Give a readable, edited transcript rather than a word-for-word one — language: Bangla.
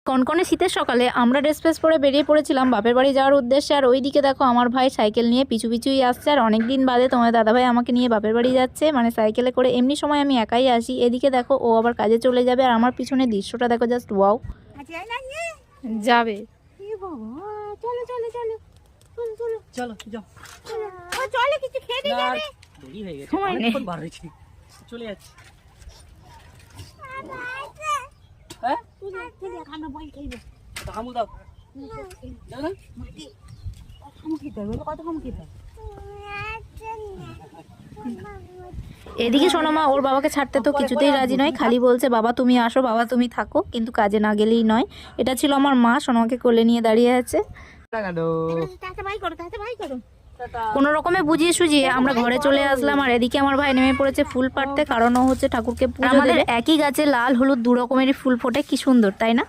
কনকনে শীতের সকালে আমরা ড্রেস ফ্রেস পরে বেরিয়ে পড়েছিলাম বাপের বাড়ি যাওয়ার উদ্দেশ্যে। আর ওইদিকে দেখো আমার ভাই সাইকেল নিয়ে পিছু পিছুই আসছে। আর অনেক দিন বাদে তোমার দাদাভাই আমাকে নিয়ে বাপের বাড়ি যাচ্ছে, মানে সাইকেলে করে। এমনি সময় আমি একাই আসি, এদিকে দেখো ও আবার কাজে চলে যাবে। আর আমার পিছনে দৃশ্যটা দেখো, জাস্ট ওয়াও। যাবে চলো চলো চলো চলো চলো চলো যাও। চলো কিছু খেয়ে দিয়ে যাবে। দেরি হয়ে গেছে, সময় নেই। অনেকক্ষণ বার হয়েছি, চলে যাচ্ছি। হ্যাঁ খানা বল খেলবো। হামু দাও, দাও না। খামু খেতে হবে, কত খামু খেতে হবে? এদিকে শোনো মা ওর বাবাকে ছাড়তে তো কিছুতেই রাজি নয়, খালি বলছে বাবা তুমি আসো, বাবা তুমি থাকো, কিন্তু কাজে না গেলেই নয়। এটা ছিল আমার মা, সোনাকে কোলে নিয়ে দাঁড়িয়ে আছে। তাতে ভাই করো, তাতে ভাই করো। কোনো রকমে বুঝিয়ে সুঝিয়ে আমরা ঘরে চলে আসলাম। আর এদিকে আমার ভাই নেমে পড়েছে ফুল পাড়তে, কারণ ও হচ্ছে ঠাকুরকে পুজো দেবে। আমাদের একই গাছে লাল হলুদ দু রকমেরই ফুল ফোটে, কি সুন্দর তাই না?